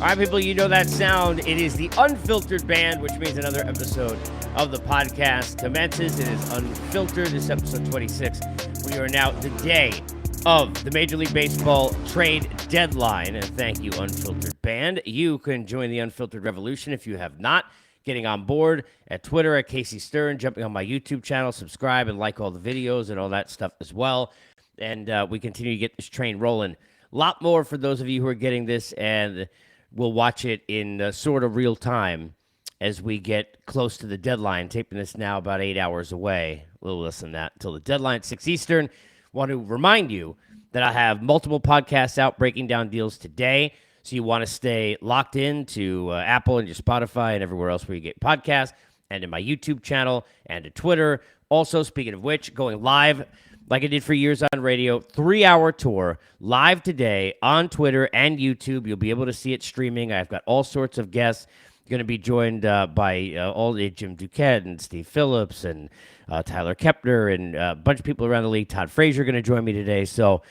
All right, people, you know that sound. It is the Unfiltered Band, which means another episode of the podcast commences. It is Unfiltered. This is episode 26. We are now the day of the Major League Baseball trade deadline. And thank you, Unfiltered Band. You can join the Unfiltered Revolution if you have not. Getting on board at Twitter at Casey Stern, jumping on my YouTube channel, subscribe and like all the videos and all that stuff as well. And we continue to get this train rolling. A lot more for those of you who are getting this, and we'll watch it in sort of real time as we get close to the deadline. Taping this now about 8 hours away. We'll listen to that until the deadline at 6 Eastern. Want to remind you that I have multiple podcasts out breaking down deals today. So you want to stay locked in to Apple and your Spotify and everywhere else where you get podcasts, and in my YouTube channel and to Twitter. Also, speaking of which, going live like I did for years on radio, 3-hour tour live today on Twitter and YouTube. You'll be able to see it streaming. I've got all sorts of guests. Going to be joined by all Jim Duquette and Steve Phillips and Tyler Kepner and a bunch of people around the league. Todd Frazier going to join me today. So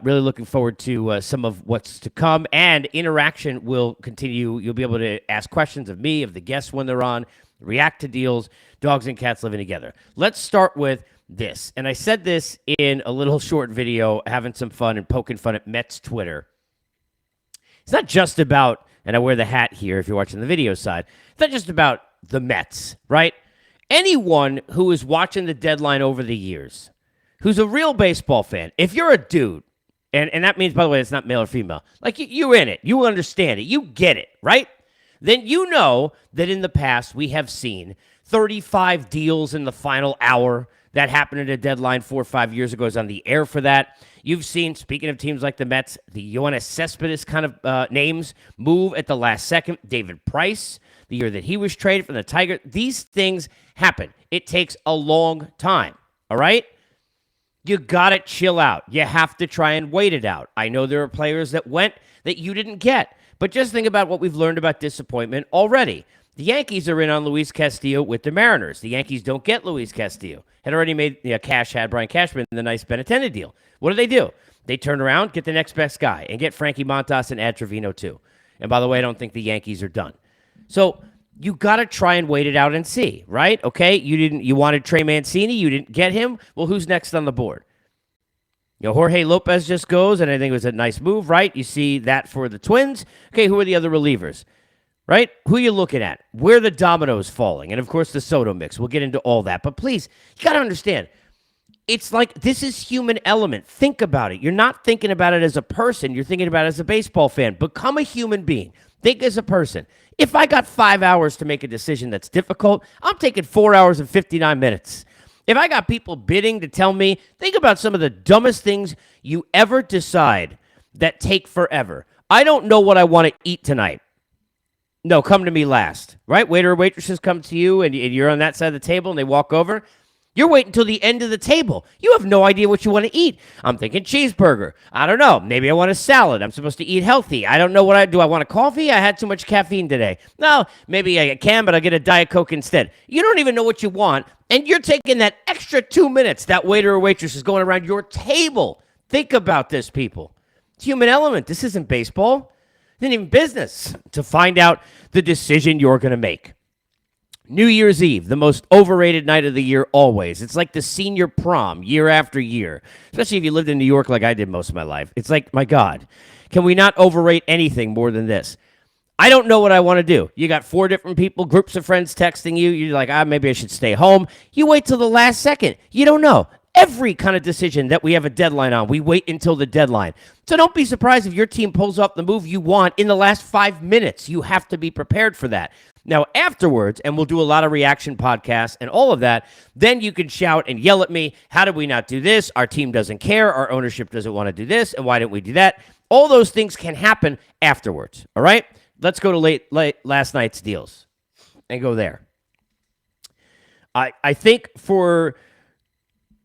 really looking forward to some of what's to come. And interaction will continue. You'll be able to ask questions of me, of the guests when they're on, react to deals, dogs and cats living together. Let's start with this. And I said this in a little short video, having some fun and poking fun at Mets Twitter. It's not just about, and I wear the hat here if you're watching the video side, it's not just about the Mets, right? Anyone who is watching the deadline over the years, who's a real baseball fan, if you're a dude, and that means, by the way, it's not male or female, like you're in it, you understand it, you get it, right? Then you know that in the past we have seen 35 deals in the final hour. That happened at a deadline 4 or 5 years ago. I was on the air for that. You've seen, speaking of teams like the Mets, the Yoenis Cespedes kind of names move at the last second. David Price, the year that he was traded from the Tigers. These things happen. It takes a long time, all right? You got to chill out. You have to try and wait it out. I know there are players that went that you didn't get, but just think about what we've learned about disappointment already. The Yankees are in on Luis Castillo with the Mariners. The Yankees don't get Luis Castillo. Had already made Brian Cashman the nice Benintendi deal. What do? They turn around, get the next best guy, and get Frankie Montas and add Trevino too. And by the way, I don't think the Yankees are done. So you got to try and wait it out and see, right? Okay, you wanted Trey Mancini, you didn't get him. Well, who's next on the board? Jorge Lopez just goes, and I think it was a nice move, right? You see that for the Twins. Okay, who are the other relievers? Right? Who are you looking at? Where are the dominoes falling? And, of course, the Soto mix. We'll get into all that. But, please, you got to understand, it's like this is human element. Think about it. You're not thinking about it as a person. You're thinking about it as a baseball fan. Become a human being. Think as a person. If I got 5 hours to make a decision that's difficult, I'm taking 4 hours and 59 minutes. If I got people bidding to tell me, think about some of the dumbest things you ever decide that take forever. I don't know what I want to eat tonight. No, come to me last, right? Waiter or waitresses come to you, and you're on that side of the table, and they walk over. You're waiting until the end of the table. You have no idea what you want to eat. I'm thinking cheeseburger. I don't know. Maybe I want a salad. I'm supposed to eat healthy. I don't know what I do. I want a coffee? I had too much caffeine today. No, maybe I can, but I'll get a Diet Coke instead. You don't even know what you want, and you're taking that extra 2 minutes that waiter or waitress is going around your table. Think about this, people. It's human element. This isn't baseball. Isn't even business to find out the decision you're going to make. New Year's Eve, the most overrated night of the year always. It's like the senior prom year after year, especially if you lived in New York like I did most of my life. It's like, my God, can we not overrate anything more than this? I don't know what I want to do. You got 4 different people, groups of friends texting you. You're like, maybe I should stay home. You wait till the last second. You don't know. Every kind of decision that we have a deadline on, we wait until the deadline. So don't be surprised if your team pulls off the move you want in the last 5 minutes. You have to be prepared for that. Now, afterwards, and we'll do a lot of reaction podcasts and all of that, then you can shout and yell at me, how did we not do this? Our team doesn't care. Our ownership doesn't want to do this. And why didn't we do that? All those things can happen afterwards, all right? Let's go to late last night's deals and go there. I think for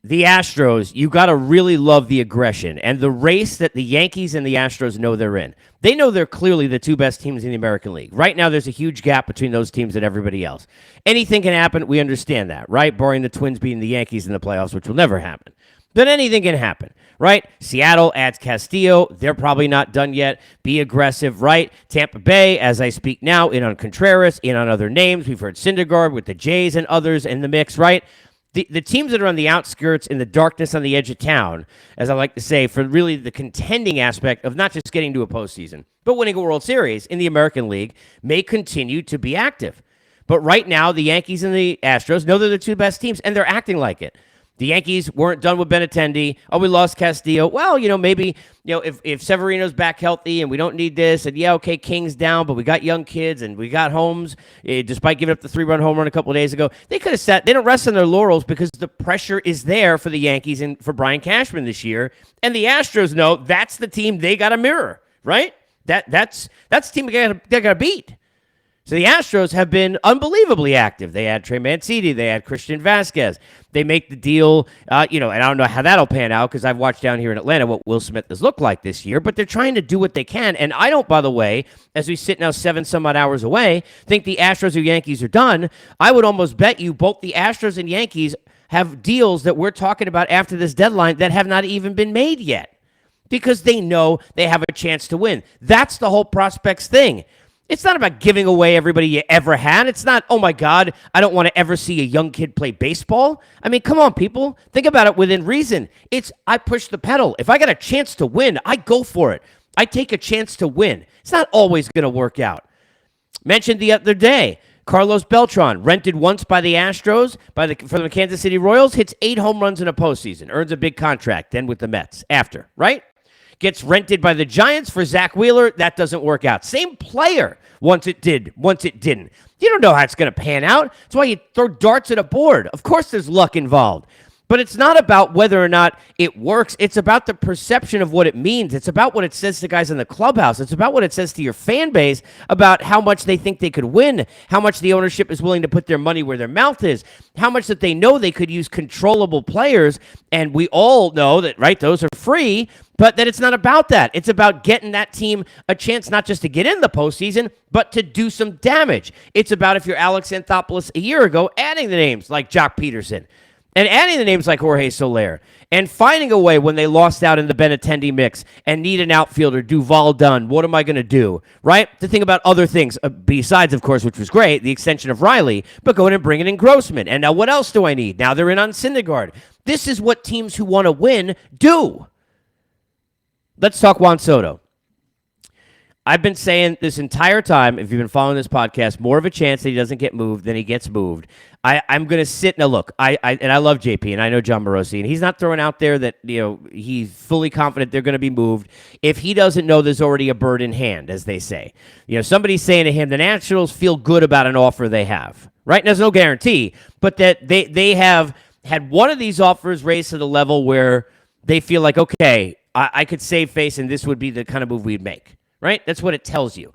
the Astros, you got to really love the aggression and the race that the Yankees and the Astros know they're in. They know they're clearly the 2 best teams in the American League. Right now, there's a huge gap between those teams and everybody else. Anything can happen. We understand that, right? Barring the Twins beating the Yankees in the playoffs, which will never happen. Then anything can happen, right? Seattle adds Castillo. They're probably not done yet. Be aggressive, right? Tampa Bay, as I speak now, in on Contreras, in on other names. We've heard Syndergaard with the Jays and others in the mix, right? The teams that are on the outskirts, in the darkness on the edge of town, as I like to say, for really the contending aspect of not just getting to a postseason, but winning a World Series in the American League, may continue to be active. But right now, the Yankees and the Astros know they're the two best teams, and they're acting like it. The Yankees weren't done with Benintendi. Oh, we lost Castillo. Well, maybe, if Severino's back healthy and we don't need this, and okay, King's down, but we got young kids and we got Holmes, despite giving up the 3-run home run a couple of days ago, they could have sat. They don't rest on their laurels because the pressure is there for the Yankees and for Brian Cashman this year. And the Astros know that's the team they got to mirror, right? That's the team they got to beat. So the Astros have been unbelievably active. They had Trey Mancini. They had Christian Vasquez. They make the deal, and I don't know how that'll pan out because I've watched down here in Atlanta what Will Smith has looked like this year, but they're trying to do what they can. And I don't, by the way, as we sit now 7-some-odd hours away, think the Astros or Yankees are done. I would almost bet you both the Astros and Yankees have deals that we're talking about after this deadline that have not even been made yet because they know they have a chance to win. That's the whole prospects thing. It's not about giving away everybody you ever had. It's not, oh, my God, I don't want to ever see a young kid play baseball. I mean, come on, people. Think about it within reason. It's I push the pedal. If I got a chance to win, I go for it. I take a chance to win. It's not always going to work out. Mentioned the other day, Carlos Beltran, rented once by the Astros, from the Kansas City Royals, hits 8 home runs in a postseason, earns a big contract, then with the Mets after, right? Gets rented by the Giants for Zach Wheeler. That doesn't work out. Same player. Once it did, once it didn't. You don't know how it's going to pan out. That's why you throw darts at a board. Of course there's luck involved. But it's not about whether or not it works. It's about the perception of what it means. It's about what it says to guys in the clubhouse. It's about what it says to your fan base about how much they think they could win, how much the ownership is willing to put their money where their mouth is, how much that they know they could use controllable players. And we all know that, right, those are free, but that it's not about that. It's about getting that team a chance not just to get in the postseason, but to do some damage. It's about, if you're Alex Anthopoulos a year ago, adding the names like Jock Peterson and adding the names like Jorge Soler and finding a way when they lost out in the Benintendi mix and need an outfielder, Duval Dunn. What am I going to do, right? To think about other things besides, of course, which was great, the extension of Riley, but going and bringing in Grossman. And now what else do I need? Now they're in on Syndergaard. This is what teams who want to win do. Let's talk Juan Soto. I've been saying this entire time, if you've been following this podcast, more of a chance that he doesn't get moved than he gets moved. I'm going to sit. Now, look, I love JP, and I know John Morosi, and he's not throwing out there that, he's fully confident they're going to be moved. If he doesn't know there's already a bird in hand, as they say. Somebody's saying to him, the Nationals feel good about an offer they have, right? And there's no guarantee, but that they have had one of these offers raised to the level where they feel like, okay, I could save face, and this would be the kind of move we'd make. Right? That's what it tells you.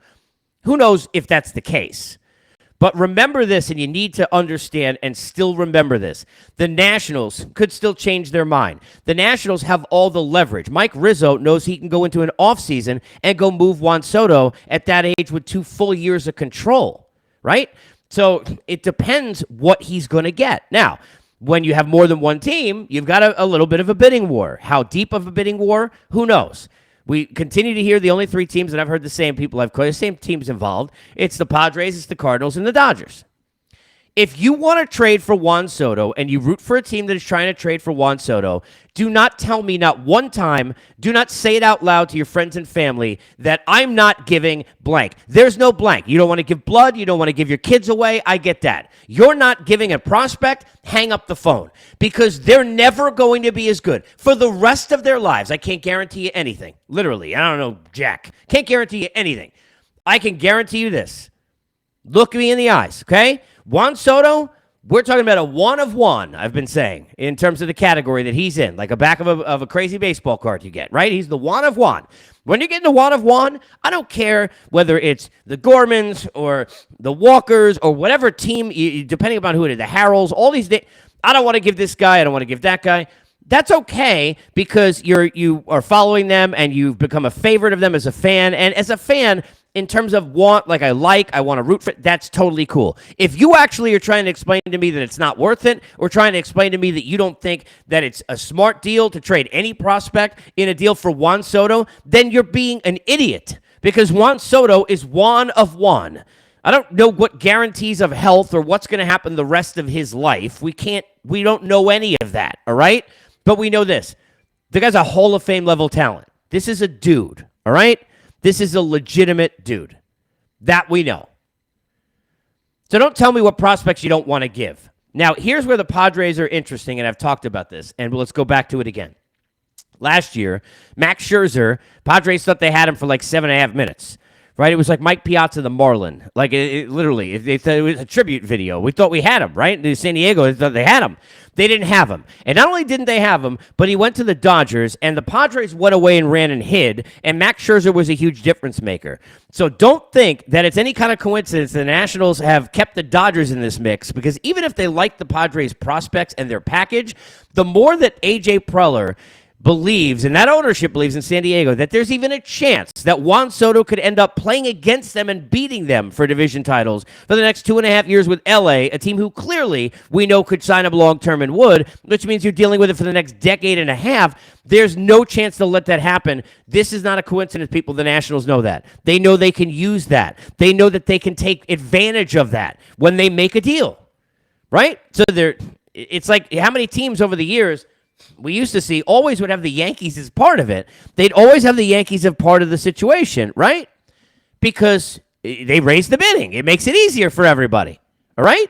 Who knows if that's the case? But remember this, and you need to understand and still remember this. The Nationals could still change their mind. The Nationals have all the leverage. Mike Rizzo knows he can go into an offseason and go move Juan Soto at that age with 2 full years of control. Right? So it depends what he's going to get. Now, when you have more than one team, you've got a little bit of a bidding war. How deep of a bidding war? Who knows? We continue to hear the only 3 teams, and I've heard the same people I've called, the same teams involved. It's the Padres, it's the Cardinals, and the Dodgers. If you want to trade for Juan Soto and you root for a team that is trying to trade for Juan Soto, do not tell me not one time, do not say it out loud to your friends and family that I'm not giving blank. There's no blank. You don't want to give blood. You don't want to give your kids away. I get that. You're not giving a prospect, hang up the phone because they're never going to be as good for the rest of their lives. I can't guarantee you anything. Literally. I don't know, Jack. Can't guarantee you anything. I can guarantee you this. Look me in the eyes, okay? Juan Soto, we're talking about a 1 of 1, I've been saying, in terms of the category that he's in, like a back of a crazy baseball card you get, right? He's the 1 of 1. When you're getting the 1 of 1, I don't care whether it's the Gormans or the Walkers or whatever team, depending upon who it is, the Harrells, all these things. I don't want to give this guy, I don't want to give that guy. That's okay because you are following them and you've become a favorite of them as a fan. And as a fan, in terms of I want to root for it, that's totally cool. If you actually are trying to explain to me that it's not worth it, or trying to explain to me that you don't think that it's a smart deal to trade any prospect in a deal for Juan Soto, then you're being an idiot, because Juan Soto is one of one. I don't know what guarantees of health or what's going to happen the rest of his life. We don't know any of that, all right? But we know this. The guy's a Hall of Fame level talent. This is a dude, all right? This is a legitimate dude. That we know. So don't tell me what prospects you don't want to give. Now, here's where the Padres are interesting, and I've talked about this, and let's go back to it again. Last year, Max Scherzer, Padres thought they had him for like 7.5 minutes. Right? It was like Mike Piazza, the Marlin. Like, literally, they thought it was a tribute video. We thought we had him, right? In San Diego, they thought they had him. They didn't have him. And not only didn't they have him, but he went to the Dodgers, and the Padres went away and ran and hid, and Max Scherzer was a huge difference maker. So don't think that it's any kind of coincidence the Nationals have kept the Dodgers in this mix, because even if they like the Padres prospects and their package, the more that A.J. Preller believes, and that ownership believes in San Diego, that there's even a chance that Juan Soto could end up playing against them and beating them for division titles for the next 2.5 years with LA, a team who clearly we know could sign him long-term and would, which means you're dealing with it for the next decade and a half. There's no chance to let that happen. This is not a coincidence, people. The Nationals know that. They know they can use that. They know that they can take advantage of that when they make a deal, right? So it's like how many teams over the years we used to see always would have the Yankees as part of it. They'd always have the Yankees as part of the situation, right? Because they raise the bidding. It makes it easier for everybody, all right?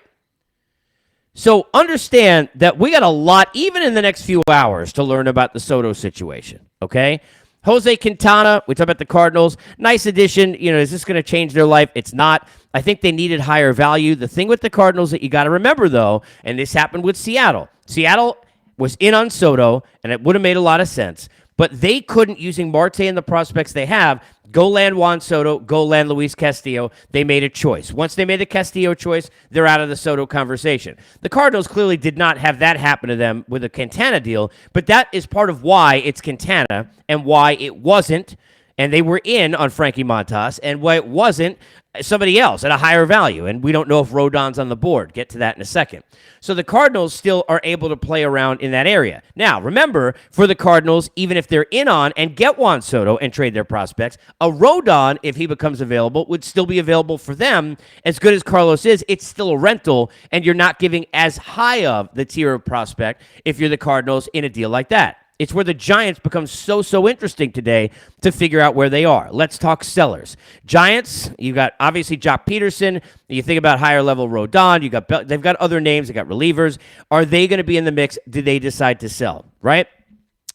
So understand that we got a lot, even in the next few hours, to learn about the Soto situation, okay? Jose Quintana, we talked about the Cardinals. Nice addition. Is this going to change their life? It's not. I think they needed higher value. The thing with the Cardinals that you got to remember, though, and this happened with Seattle. Seattle was in on Soto, and it would have made a lot of sense. But they couldn't, using Marte and the prospects they have, go land Juan Soto, go land Luis Castillo. They made a choice. Once they made the Castillo choice, they're out of the Soto conversation. The Cardinals clearly did not have that happen to them with a Quintana deal, but that is part of why it's Quintana and why it wasn't, and they were in on Frankie Montas, and why it wasn't somebody else at a higher value. And we don't know if Rodon's on the board. Get to that in a second. So the Cardinals still are able to play around in that area. Now, remember, for the Cardinals, even if they're in on and get Juan Soto and trade their prospects, a Rodon, if he becomes available, would still be available for them. As good as Carlos is, it's still a rental, and you're not giving as high of the tier of prospect if you're the Cardinals in a deal like that. It's where the Giants become so interesting today to figure out where they are. Let's talk sellers. Giants, you got obviously Jock Peterson. You think about higher level Rodon. They've got other names. They got relievers. Are they going to be in the mix? Do they decide to sell? Right?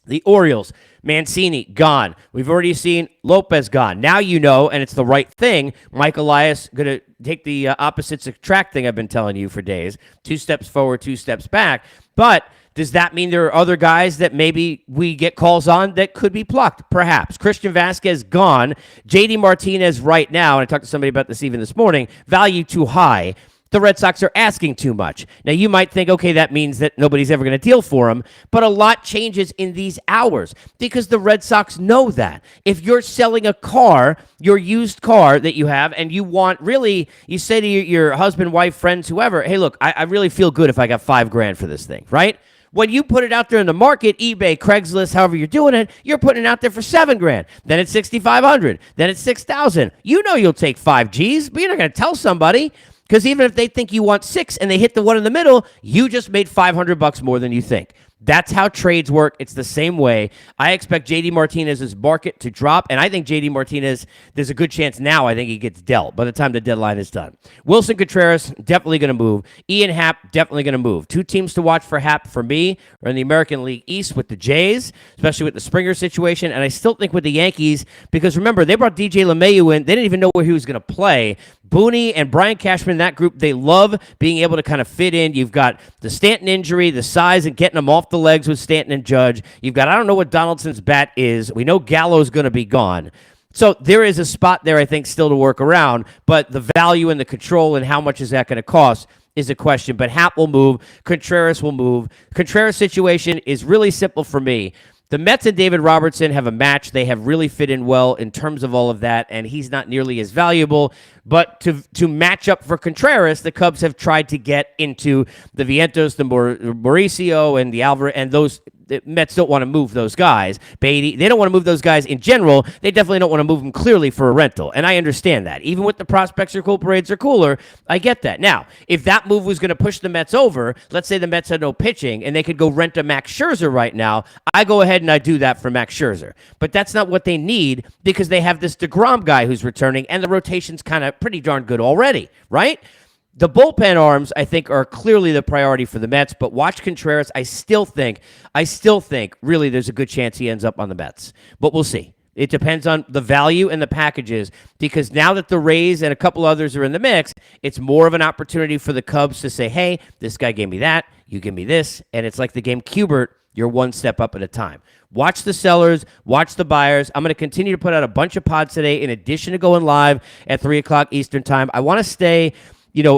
The Orioles, Mancini gone. We've already seen Lopez gone. Now you know, and it's the right thing. Mike Elias going to take the opposites attract thing I've been telling you for days. 2 steps forward, 2 steps back. But does that mean there are other guys that maybe we get calls on that could be plucked? Perhaps. Christian Vasquez gone. JD Martinez right now, and I talked to somebody about this even this morning, value too high. The Red Sox are asking too much. Now, you might think, okay, that means that nobody's ever going to deal for him, but a lot changes in these hours because the Red Sox know that. If you're selling a car, your used car that you have, and you want really, you say to your husband, wife, friends, whoever, hey, look, I really feel good if I got $5,000 for this thing, right? When you put it out there in the market, eBay, Craigslist, however you're doing it, you're putting it out there for $7,000. Then it's $6,500. Then it's $6,000. You know you'll take 5 G's, but you're not going to tell somebody because even if they think you want 6 and they hit the one in the middle, you just made $500 more than you think. That's how trades work. It's the same way. I expect JD Martinez's market to drop, and I think JD Martinez, there's a good chance now I think he gets dealt by the time the deadline is done. Wilson Contreras, definitely going to move. Ian Happ, definitely going to move. 2 teams to watch for Happ for me are in the American League East with the Jays, especially with the Springer situation, and I still think with the Yankees, because remember, they brought DJ LeMahieu in. They didn't even know where he was going to play. Booney and Brian Cashman, that group, they love being able to kind of fit in. You've got the Stanton injury, the size, and getting them off the legs with Stanton and Judge. You've got, I don't know what Donaldson's bat is. We know Gallo's going to be gone. So there is a spot there, I think, still to work around, but the value and the control and how much is that going to cost is a question. But Happ will move. Contreras will move. Contreras' situation is really simple for me. The Mets and David Robertson have a match. They have really fit in well in terms of all of that, and he's not nearly as valuable. But to match up for Contreras, the Cubs have tried to get into the Vientos, the Mauricio, and the Alvarez, and those. The Mets don't want to move those guys. Beatty, they don't want to move those guys in general. They definitely don't want to move them clearly for a rental, and I understand that. Even with the prospects or cool parades are cooler, I get that. Now, if that move was going to push the Mets over, let's say the Mets had no pitching, and they could go rent a Max Scherzer right now, I go ahead and I do that for Max Scherzer. But that's not what they need because they have this DeGrom guy who's returning, and the rotation's kind of pretty darn good already, right? The bullpen arms, I think, are clearly the priority for the Mets, but watch Contreras. I still think, really, there's a good chance he ends up on the Mets. But we'll see. It depends on the value and the packages, because now that the Rays and a couple others are in the mix, it's more of an opportunity for the Cubs to say, hey, this guy gave me that, you give me this, and it's like the game Cubert, you're one step up at a time. Watch the sellers, watch the buyers. I'm going to continue to put out a bunch of pods today in addition to going live at 3 o'clock Eastern time. I want to stay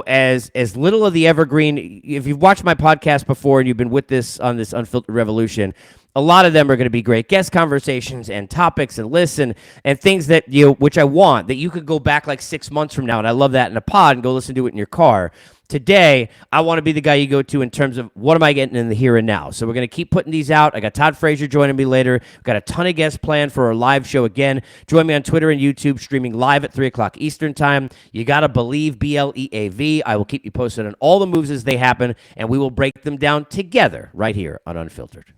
as little of the evergreen. If you've watched my podcast before and you've been with this on this Unfiltered Revolution, a lot of them are going to be great guest conversations and topics and lists and things that, which I want, that you could go back like 6 months from now, and I love that in a pod and go listen to it in your car. Today, I want to be the guy you go to in terms of what am I getting in the here and now. So we're going to keep putting these out. I got Todd Frazier joining me later. We've got a ton of guests planned for our live show again. Join me on Twitter and YouTube, streaming live at 3 o'clock Eastern time. You got to believe, BLEAV. I will keep you posted on all the moves as they happen, and we will break them down together right here on Unfiltered.